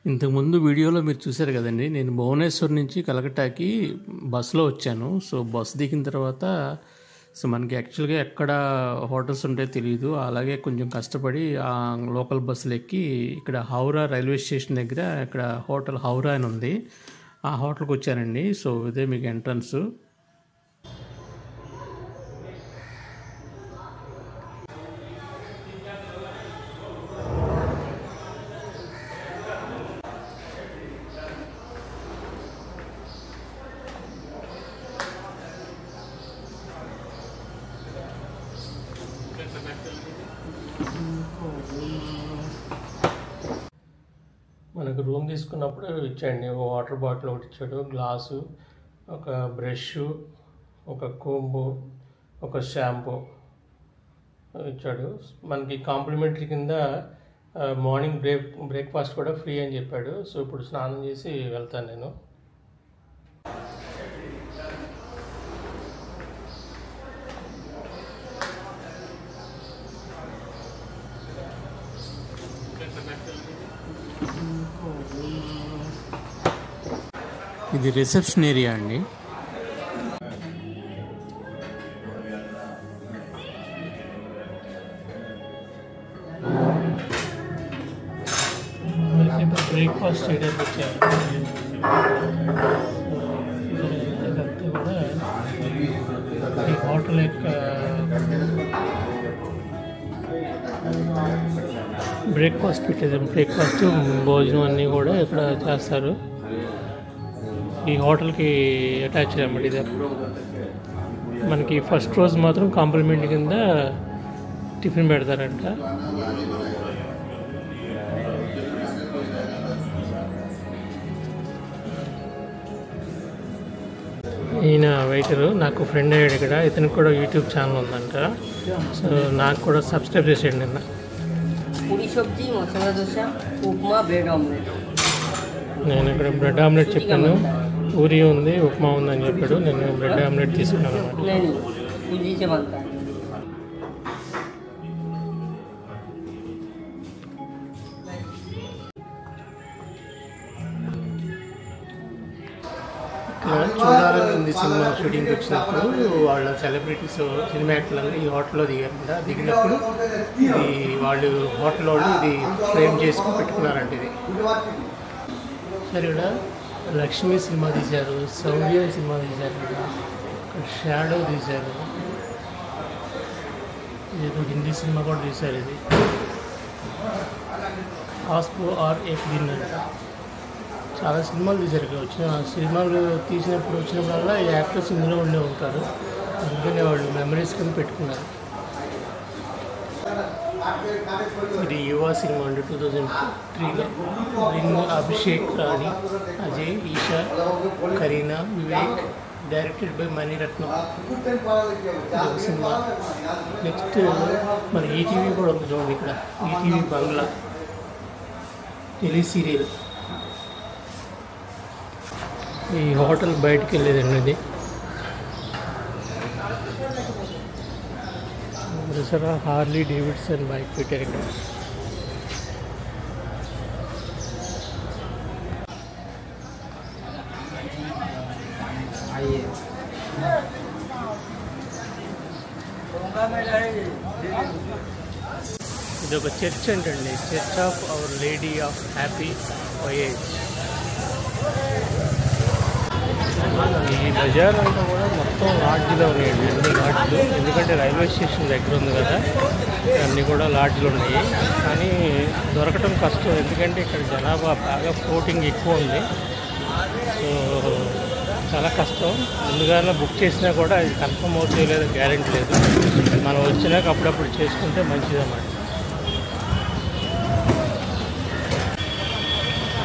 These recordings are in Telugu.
ఇంతకుముందు వీడియోలో మీరు చూశారు కదండి, నేను భువనేశ్వర్ నుంచి కలకట్టాకి బస్సులో వచ్చాను. సో బస్సు దిగిన తర్వాత మనకి యాక్చువల్గా ఎక్కడ హోటల్స్ ఉంటాయో తెలియదు. అలాగే కొంచెం కష్టపడి ఆ లోకల్ బస్సులు ఎక్కి ఇక్కడ హౌరా రైల్వే స్టేషన్ దగ్గర ఇక్కడ హోటల్ హౌరా అని ఉంది, ఆ హోటల్కి వచ్చానండి. సో ఇదే మీకు ఎంట్రన్స్. మనకు రూమ్ తీసుకున్నప్పుడు ఇచ్చాడండి, వాటర్ బాటిల్ ఒకటి ఇచ్చాడు, గ్లాసు, ఒక బ్రష్, ఒక కోంబు, ఒక షాంపూ ఇచ్చాడు. మనకి కాంప్లిమెంటరీ కింద మార్నింగ్ బ్రేక్ఫాస్ట్ కూడా ఫ్రీ అని చెప్పాడు. సో ఇప్పుడు స్నానం చేసి వెళ్తాను నేను. ఇది రిసెప్షన్ ఏరియా అండి. బ్రేక్ఫాస్ట్ చేయడానికి వచ్చారు. ఇదంతా కూడా ఈ హోటల్ యొక్క బ్రేక్ఫాస్ట్ పెట్టేది. బ్రేక్ఫాస్ట్ భోజనం అన్నీ కూడా ఇక్కడ చేస్తారు. ఈ హోటల్కి అటాచ్ అన్నమాట. ఇది మనకి ఫస్ట్ రోజు మాత్రం కాంప్లిమెంట్ కింద టిఫిన్ పెడతారంట. ఈయన వెయిటరు నాకు ఫ్రెండ్ అయ్యాడు ఇక్కడ. ఇతనికి కూడా యూట్యూబ్ ఛానల్ ఉందంట. సో నాకు కూడా సబ్స్క్రైబ్ చేసేయండి. నిన్న పూరి సబ్జీ, మసాలా దోశ, ఉప్మా, బ్రెడ్ ఆమ్లెట్. నేను ఇక్కడ బ్రెడ్ ఆమ్లెట్ చెప్పాను, పూరి ఉంది, ఉప్మా ఉందని చెప్పాడు. నేను బ్రెడ్ ఆమ్లెట్ తీసుకున్నాను అన్నమాట. ఇక్కడ చూడాలని ఉంది. సినిమా షూటింగ్కి వచ్చినప్పుడు వాళ్ళ సెలబ్రిటీస్, సినిమా యాక్టర్లు ఈ హోటల్లో దిగారంట. దిగినప్పుడు ఇది వాళ్ళు హోటల్ వాళ్ళు ఇది ఫ్రేమ్ చేసుకుని పెట్టుకున్నారంట. ఇది సరే, ఇక్కడ లక్ష్మి సినిమా తీశారు, శౌర్య సినిమా తీశారు, ఇక్కడ షాడో తీశారు, ఇది హిందీ సినిమా కూడా తీశారు. ఇది ఆస్పో ఆర్ ఏక్ దిన్ అంట. చాలా సినిమాలు తీశారు. ఇక్కడ వచ్చిన సినిమాలు తీసినప్పుడు వచ్చినప్పుడల్లా ఈ యాక్టర్స్ ఇందులో ఉండే ఉంటారు. అందుకనే వాళ్ళు మెమరీస్ కింద పెట్టుకున్నారు. ఇది యువ సినిమా అండి, 2003లో. రింగ్ Abhishek, Rani, Ajay, Esha, Kareena, Vivek, directed by Mani Ratnam cinema. Next మన ఈటీవీ కూడా ఉంది చూడండి. ఇక్కడ ఈటీవీ బంగ్లా టెలి సీరియల్. ఈ హోటల్ బయటికి వెళ్ళేదండి. ఇది దసరా హార్లీ డేవిడ్సన్ బైక్ పెట్టారు ఇక్కడ. ఇది ఒక చర్చ్ అంటండి, church of our lady of happy voyage. ఈ బజార్ అంతా కూడా మొత్తం లాడ్జ్లో ఉన్నాయండి, అన్ని లాడ్జ్లు. ఎందుకంటే రైల్వే స్టేషన్ దగ్గర ఉంది కదా, అన్నీ కూడా లాడ్జ్లు ఉన్నాయి. కానీ దొరకటం కష్టం, ఎందుకంటే ఇక్కడ జనాభా బాగా ఫ్లోటింగ్ ఎక్కువ ఉంది. సో చాలా కష్టం. ముందుగానే బుక్ చేసినా కూడా అది కన్ఫర్మ్ అవుతుంది లేదా గ్యారెంటీ లేదు. మనం వచ్చినాక అప్పుడప్పుడు చేసుకుంటే మంచిదన్నమాట.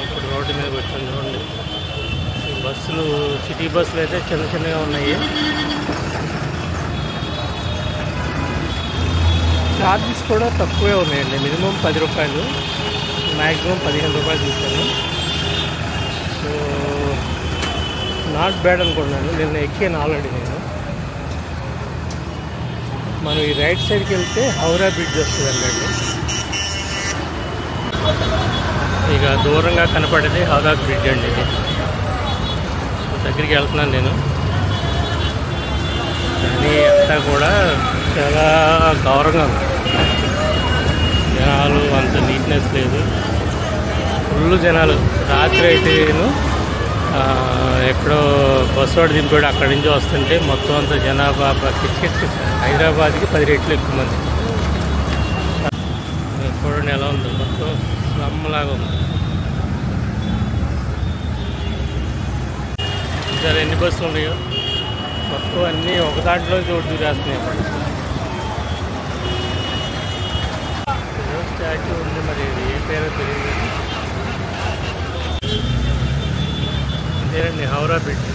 ఇప్పుడు రోడ్డు మీద వచ్చాను చూడండి. బస్సులు, సిటీ బస్సులు అయితే చిన్న చిన్నగా ఉన్నాయి. ఛార్జెస్ కూడా తక్కువే ఉన్నాయండి. మినిమం 10 రూపాయలు, మ్యాక్సిమం 15 రూపాయలు చూశాను. సో నాట్ బ్యాడ్ అనుకున్నాను. నిన్న ఎక్కాను ఆల్రెడీ నేను. మనం ఈ రైట్ సైడ్కి వెళ్తే హౌరా బ్రిడ్జ్ వస్తుందండి. ఇక దూరంగా కనపడేది హౌరా బ్రిడ్జ్ అండి. ఇది దగ్గరికి వెళ్తున్నాను నేను, కానీ అంతా కూడా చాలా ఘోరంగా ఉంది. జనాలు అంత నీట్నెస్ లేదు, ఫుల్ జనాలు. రాత్రి అయితేను ఎక్కడో బస్సు వాడు దింపాడు, అక్కడి నుంచి వస్తుంటే మొత్తం అంతా జనాభా హైదరాబాద్కి 10 రెట్లు ఎక్కువ మంది. చూడండి ఎలా ఉంది, మొత్తం స్లమ్లాగా ఉంది. సరే ఎన్ని బస్సులు ఉన్నాయో మొత్తం అన్నీ ఒక దాంట్లో చోటు దూరేస్తున్నాయి. స్టాచ్యూ ఉంది, మరి ఏ పేరో తెలియదు. ఇదేనండి హౌరా బ్రిడ్జ్.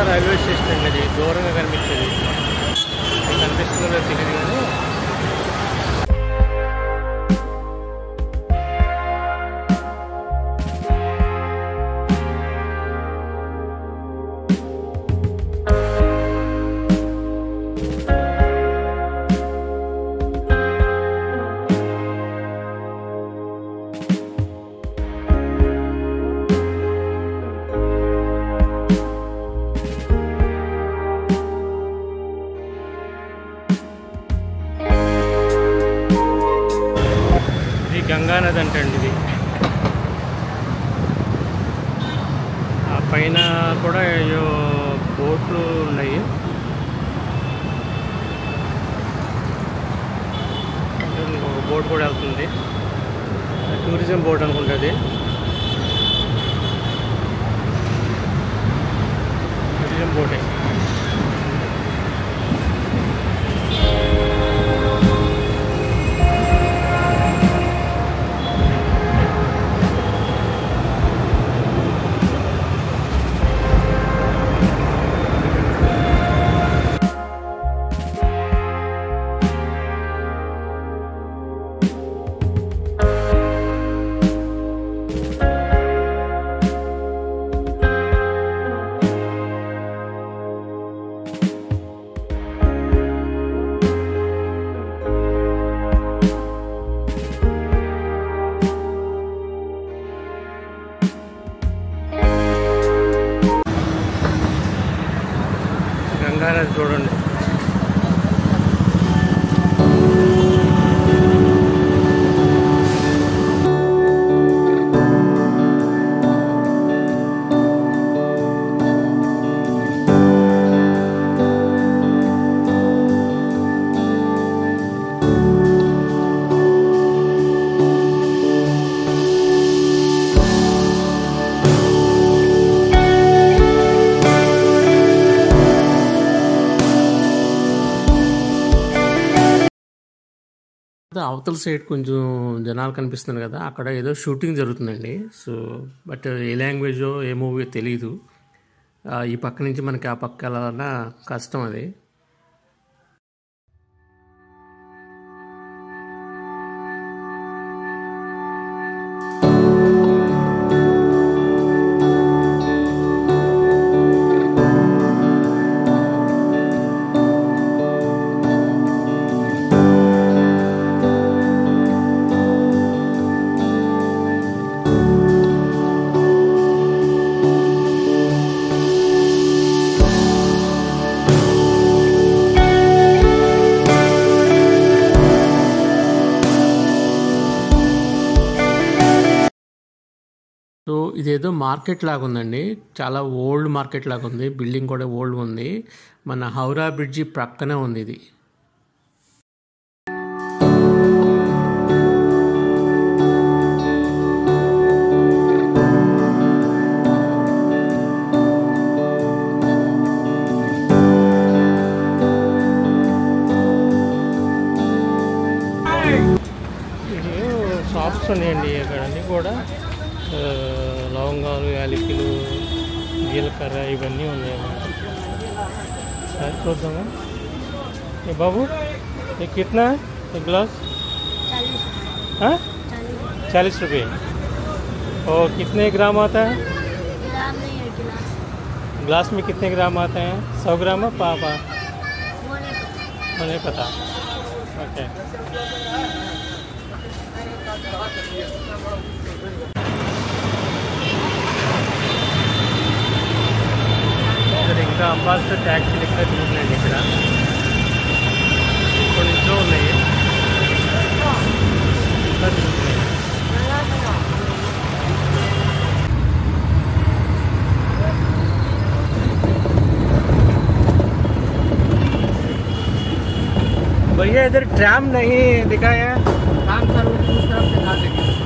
రైల్వే స్టేషన్ అండి, అది దూరంగా కనిపించేది, కనిపిస్తుందో తెలియదు కానీ గంగా నది అంటండి ఇది. ఆ పైన కూడా ఏవో బోట్లు ఉన్నాయి. ఇంకొక బోట్ కూడా వెళ్తుంది, టూరిజం బోట్ అనుకుంటుంది. టూరిజం బోటే. గంగా నది చూడండి. అవతల సైడ్ కొంచెం జనాలు కనిపిస్తున్నారు కదా, అక్కడ ఏదో షూటింగ్ జరుగుతుందండి. సో బట్ ఏ లాంగ్వేజో ఏ మూవీ తెలీదు. ఈ పక్క నుంచి మనకి ఆ పక్క వెళ్ళాలన్నా కష్టం అది. సో ఇదేదో మార్కెట్ లాగా ఉందండి, చాలా ఓల్డ్ మార్కెట్ లాగా ఉంది. బిల్డింగ్ కూడా ఓల్డ్ ఉంది. మన హౌరా బ్రిడ్జి ప్రక్కనే ఉంది ఇది. షాప్స్ ఉన్నాయండి ఇక్కడ అన్నీ కూడా. లవంగాలు, యాలకులు, జీలకర్ర ఇవన్నీ ఉన్నాయి. చూద్దాము. ఏ బాబు ये कितना है एक गिलास? 40 रुपये। और कितने ग्राम आता है? ग्राम नहीं है, गिलास। गिलास में कितने ग्राम आते हैं? 100 ग्राम है पापा? वो नहीं पता। ओके। ఇంకా అంబాసిడర్ ట్యాక్సీలు ఇక్కడ తిరుగుతున్నాయండి. ఇక్కడ కొన్ని ఇంట్లో ఉన్నాయి, ఇంకా తిరుగుతున్నాయి. भैया इधर ट्रैम नहीं दिखाया है। काम सर उस तरफ से खा देंगे।